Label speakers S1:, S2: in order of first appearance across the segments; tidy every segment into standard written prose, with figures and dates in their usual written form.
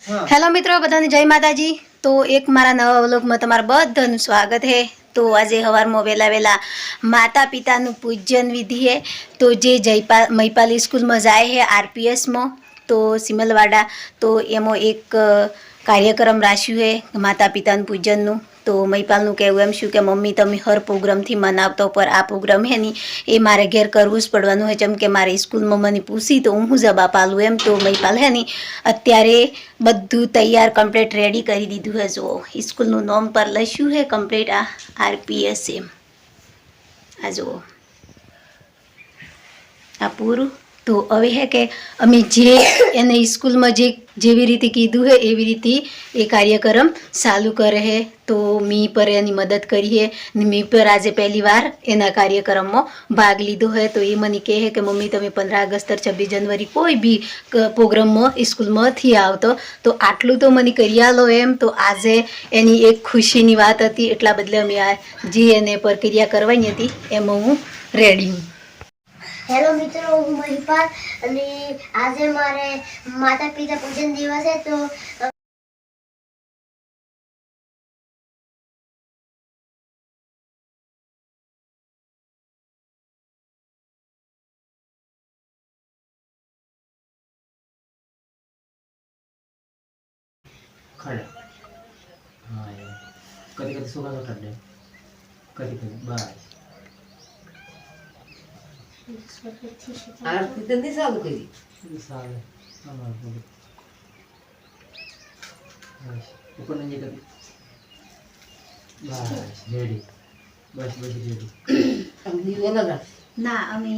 S1: Hello मित्रों, बधाने जय माताजी। तो एक मारा नवा व्लॉग में तमारा बधानु स्वागत है। तो आज हवार में वेला वेला माता पिता पूजन विधि है। तो जे महीपाल स्कूल में जाए है आरपीएस में, तो सिमलवाड़ा, तो एमो एक कार्यक्रम राख्યું है माता पिता पूजन। तो महीपाल कहूँ एम शू कि मम्मी तमे हर प्रोग्राम थी मनावतो, पर आ प्रोग्राम है नहीं ए मारे घेर करवू ज पड़वानुं है, जेम के मारे स्कूल में मने पूछी तो हूँ जवाब आलू एम। तो महीपाल है नहीं अत्यारे बधु तैयार कम्प्लीट रेडी कर दीधुं है। जो स्कूल नाम पर लख्યું है कम्प्लीट आ आरपीएस एम आ जो आ पूरू। तो हवे है कि अमे जे एने स्कूल में जेवी रीते कीधुं है एवी रीते ए कार्यक्रम चालू करे है। तो मी पर एनी मदद करी है। मी पर आज पहली बार एना कार्यक्रम में भाग लीधो है। तो ये मने कहे कि मम्मी तमे 15 अगस्त 26 जनवरी कोई भी प्रोग्राम में स्कूल में थी आवतो, तो आटलू तो मने करी आलो एम। तो आज एनी एक खुशीनी वात हती, एटला बदले अमे आ जे एने प्रक्रिया करवानी हती एमां हूँ रेडी हूँ।
S2: हेलो मित्रों, हूँ महीपाल અને આજે મારે માતા પિતા પૂજન દિવસ છે। તો
S3: खड़ा हाँ कधी कधी सुखाचा खड्डे कधी कधी बस
S4: आरती तर नाही चालू कधी
S3: चालेल ऊपर म्हणजे कधी बस रेडी बस बस रेडी
S4: अगदी बोला ना
S1: ना अमी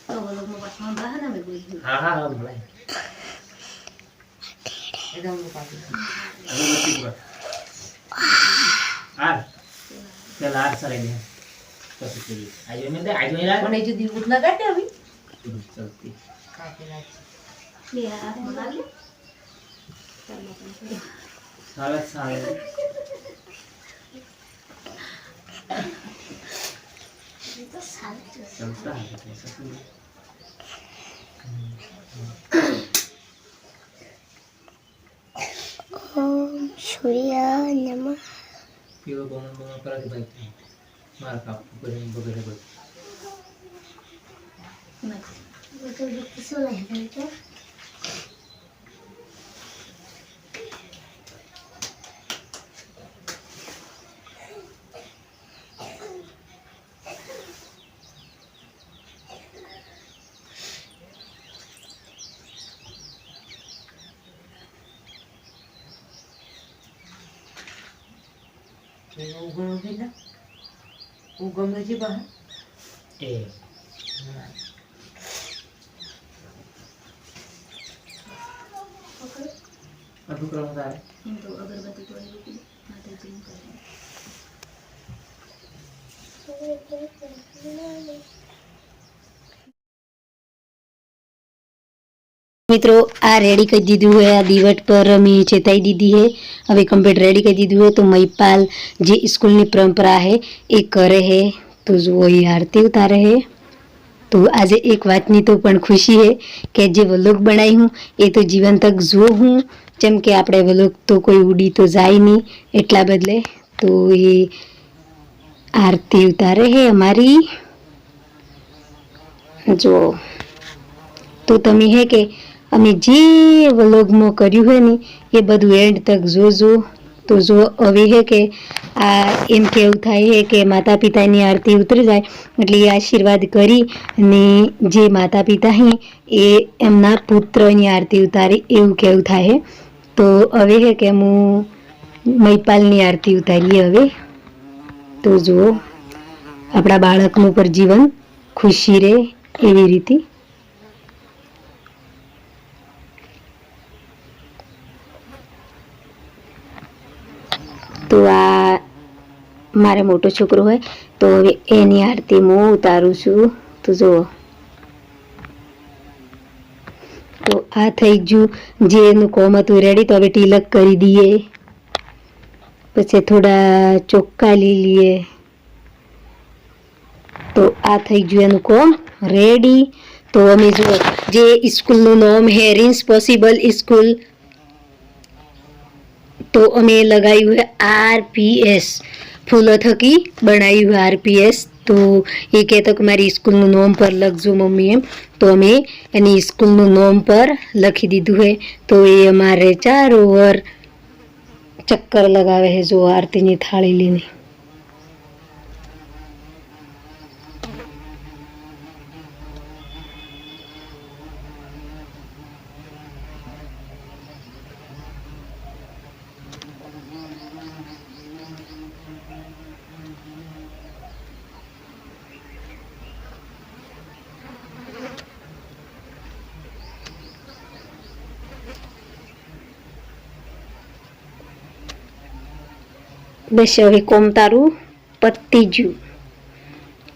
S1: तो लोग में बस में बहाना में बोल
S3: हाँ हाँ हाँ बोला
S4: एकदम पाठी
S3: अगरबत्ती पूरा आर चल आर चलेंगे कसं केली आज मी ते आज मला
S4: पण याची दिवस ना काढते आम्ही
S3: चलती
S4: काय केलं
S1: ले आ लागले
S3: चालत चालत चलता है कैसा तू
S2: ओम सूर्य नमः।
S3: किंवा कोण करायची पाहिजे मार कापू करून वगैरे बघ
S2: तो किसो आहे तो
S4: उगम गेला उगमची पहा
S3: ए अनुक्रम काय
S1: तो अगरबत्ती तो आई माता जी ने मित्रों आ रेडी कर दीधु है। आ दीवट पर अमी चेताई दीदी है, अभी कम्प्लीट रेडी कर दीधु है। तो महीपाल जे स्कूल की परंपरा है एक करे है। तो जो ये आरती उतारे है। तो आज एक बातनी तो पण खुशी है कि जे व्लॉग बनाई हूँ ये तो जीवन तक जो हूँ, जेम के आपणे व्लॉग तो कोई उड़ी तो जाए नहीं एटला बदले। तो ये आरती उतारे है हमारी जो। तो तमे है कि अमे जे व्लॉग में कर्યું है नी ये बधु एंड तक जोजो। तो जो हवे है कि आ एम केवुं थाय है कि माता पितानी आरती उतरी जाए એટલે आशीर्वाद करी ने जे माता पिता हैं ए एमना पुत्रनी आरती उतारी एवुं केवुं थाय है। तो हवे है कि हूँ महीपालनी आरती उतारीए हवे। तो जो आपणा बाळकनुं पर जीवन खुशी रहे एवी रीते तो आ मारे मोटो छोकरो है। तो हवे एनी आरती मु उतारू छू। तो जो तो आ थई गयुं जे एनुं कोम हतुं रेडी। तो हवे टिलक करी दीए, पछी थोड़ा चोक्का ली लीए। तो आ थई गयुं एनुं कोम रेडी। तो अमे जो जे स्कूलनुं नाम है रिंस पॉसिबल स्कूल તો અમે લગાવ્યું है RPS ફૂલો થકી બનાવ્યું RPS. તો એ કહેતો કે મારી સ્કૂલનું નામ પર લખજો મમ્મી એમ. તો અમે એની સ્કૂલનું નામ પર લખી દીધું है. તો એ અમારે ચારો ઓર ચક્કર લગાવે છે જો આરતીની થાળી લઈને. બસ હવે કોમ તારું પતી ગયું.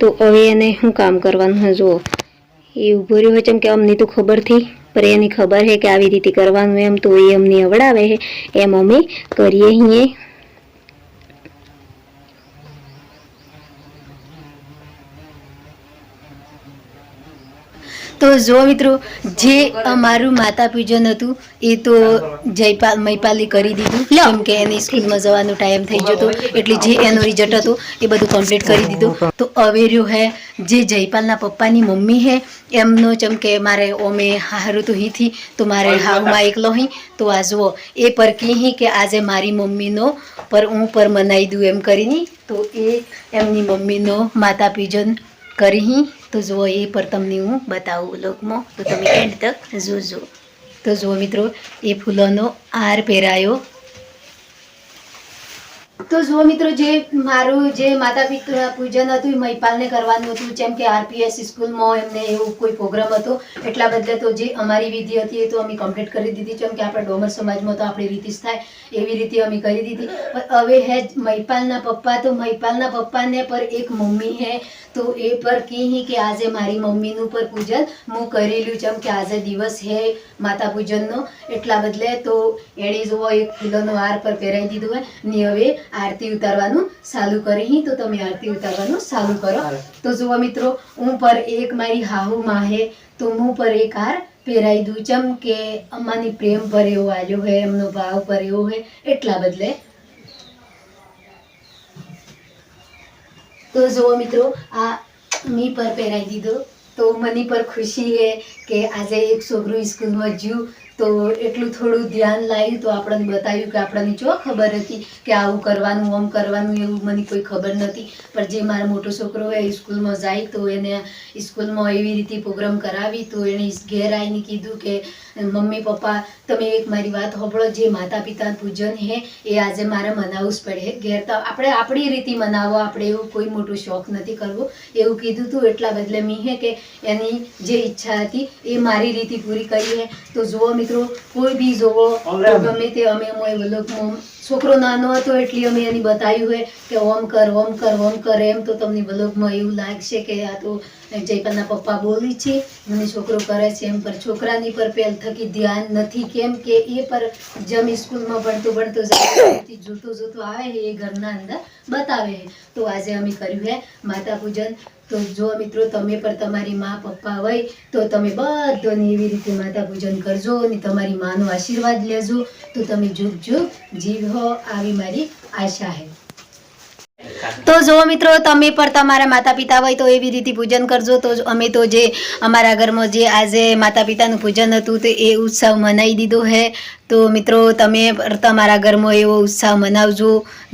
S1: તો હવે એને શું કામ કરવાનું છે જો એ ઊભો રહ્યો છે. એમ કે અમને તો ખબર થી પર એની ખબર છે કે આવી રીતે કરવાનું એમ. તો એ અમને આવડાવે છે એમ અમે કરીએ છીએ. તો જો મિત્રો જે અમારું માતા પૂજન હતું એ તો મહિપાલી કરી દીધું કેમ કે એની સ્કૂલમાં જવાનો ટાઈમ થઈ ગયો હતો એટલે જે એનો રિઝલ્ટ હતો એ બધું કમ્પ્લીટ કરી દીધું. તો હવે રહ્યો હે જે જયપાલના પપ્પાની મમ્મી હે એમનો ચમ કે મારે ઓમે હારું તો હીથી તો મારે હાવમાં એકલો હી. તો આ જુઓ એ પર કહી કે આજે મારી મમ્મીનો પર હું પર મનાવી દઉં એમ કરીને. તો એ એમની મમ્મીનો માતા પૂજન કરી. તો જુઓ એ પર તમને હું બતાવું વ્લોગમાં. તો તમે એન્ડ તક જોજો. તો જુઓ મિત્રો એ ફૂલોનો હાર પહેરાયો. તો જુઓ મિત્રો જે મારું જે માતા પિતા પૂજન હતું એ મહિપાલને કરવાનું હતું. જેમ કે RPS સ્કૂલમાં એમને એવું કોઈ પ્રોગ્રામ હતો એટલા બદલે તો જે અમારી વિધિ હતી એ તો અમે કમ્પ્લીટ કરી દીધી. જેમ કે આપણે ડોમર સમાજમાં તો આપણી રીતિ થાય એવી રીતે અમે કરી દીધી. પણ હવે હે મહિપાલના પપ્પા. તો મહિપાલના પપ્પાને પર એક મમ્મી હે. તો એ પર કહી કે આજે મારી મમ્મીનું પર પૂજન હું કરેલું. જેમ કે આજે દિવસ હે માતા પૂજનનો એટલા બદલે તો એણે જુઓ એક ફૂલોનો હાર પર પહેરાવી દીધું હોય ને હવે આરતી ઉતારવાનું ચાલુ કરી. તો તમે આરતી ઉતારવાનું ચાલુ કરો. તો જુઓ મિત્રો હું પર એક મારી હાહુ માં હે તો હું પર એક હાર પહેરાવી દઉં. જેમ કે અમારી પ્રેમ પર એવો આવ્યો હોય એમનો ભાવ પર એવો હોય એટલા બદલે. તો જુઓ મિત્રો આ મી પર પહેરાવી દીધો. તો મની પર ખુશી હે કે આજે એક છોકરું સ્કૂલમાં જ્યું તો એટલું થોડું ધ્યાન લાવ્યું. તો આપણને બતાવ્યું કે આપણને જો ખબર હતી કે આવું કરવાનું આમ કરવાનું એવું મને કોઈ ખબર નથી. પણ જે મારો મોટો છોકરો હોય સ્કૂલમાં જાય તો એને સ્કૂલમાં એવી રીતે પ્રોગ્રામ કરાવી. તો એણે ઘેર આવીને કીધું કે મમ્મી પપ્પા તમે એક મારી વાત સાંભળો. જે માતા પિતા પૂજન હે એ આજે મારે મનાવવું જ પડે. ઘેર તો આપણે આપણી રીતે મનાવો. આપણે એવું કોઈ મોટું શોખ નથી કરવો એવું કીધું હતું. એટલા બદલે મી હે કે એની જે ઈચ્છા હતી એ મારી રીતે પૂરી કરી હે. તો જુઓ મિત્રો કોઈ બી જોવો તો ગમે તે અમે વ્લોગમાં છોકરો નાનો હતો એટલે અમે એની બતાવ્યું હોય કે ઓમ કર ઓમ કર ઓમ કર એમ. તો તમને વ્લોગમાં એવું લાગશે કે આ તો જયપાલના પપ્પા બોલી છે મને છોકરો કરે છે એમ. પર છોકરાની પર પહેલ થકી ધ્યાન નથી. કેમ કે એ પર જેમ સ્કૂલમાં ભણતો જોતો આવે છે એ ઘરના અંદર બતાવે છે. તો આજે અમે કર્યું હે માતા પૂજન. તો જો મિત્રો તમે પર તમારી મા પપ્પા હોય તો તમે બધાને એવી રીતે માતા પૂજન કરજો અને તમારી માનો આશીર્વાદ લેજો. તો તમે જુગ જુગ જીવો આવી મારી આશા છે. તો જો મિત્રો તમે પણ તમારા માતા પિતા હોય તો એવી રીતે પૂજન કરજો. તો અમે તો જે અમારા ઘરમાં જે આજે માતા પિતાનું પૂજન હતું તો એ ઉત્સવ મનાવી દીધો હે. તો મિત્રો તમે તમારા ઘરમાં એવો ઉત્સાહ મનાવજો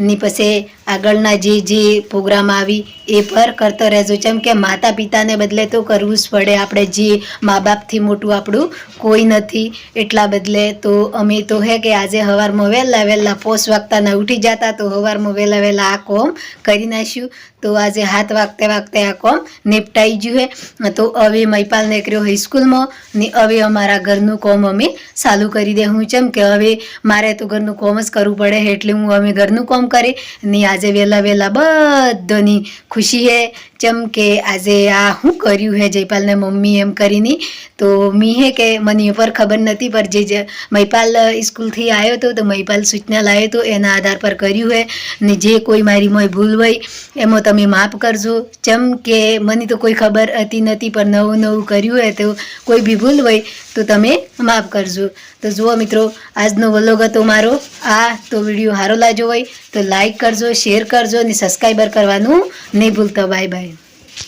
S1: ને પછી આગળના જે પ્રોગ્રામ આવી એ પર કરતો રહેજો. જેમ કે માતા પિતાને બદલે તો કરવું જ પડે. આપણે જે મા બાપથી મોટું આપણું કોઈ નથી એટલા બદલે તો અમે તો હે કે આજે સવારમાં વહેલા 5 વાગતાના ઉઠી જતા. તો સવારમાં વહેલા આ કોમ કરી નાખ્યું. તો આજે 7 વાગતે આ કોમ નિપટાઈ ગયું હે. તો હવે મહિપાલને કર્યો હોય સ્કૂલમાં ને હવે અમારા ઘરનું કોમ અમે ચાલુ કરી દે. હું જેમ કે હવે મારે તો ઘરનું કોમ જ કરવું પડે એટલે હું અમે ઘરનું કોમ કરી ને આજે વહેલા બધાની ખુશી હે. જેમ કે આજે આ શું કર્યું હે જયપાલને મમ્મી એમ કરીને. તો મી હે કે મને એ પર ખબર નથી પર જે મહિપાલ સ્કૂલથી આવ્યો હતો તો મહિપાલ સૂચના લાવ્યો હતો એના આધાર પર કર્યું હે. ને જે કોઈ મારી મોય ભૂલ હોય એમાં તમે માફ કરજો. જેમ કે મને તો કોઈ ખબર હતી નથી, પણ નવું નવું કર્યું હોય તો કોઈ બી ભૂલ હોય તો તમે માફ કરજો. તો જુઓ મિત્રો, આજનો વ્લોગ હતો મારો આ. તો વિડીયો સારો લાગ્યો હોય તો લાઈક કરજો, શેર કરજો અને સબસ્ક્રાઈબર કરવાનું નહીં ભૂલતા. Bye bye.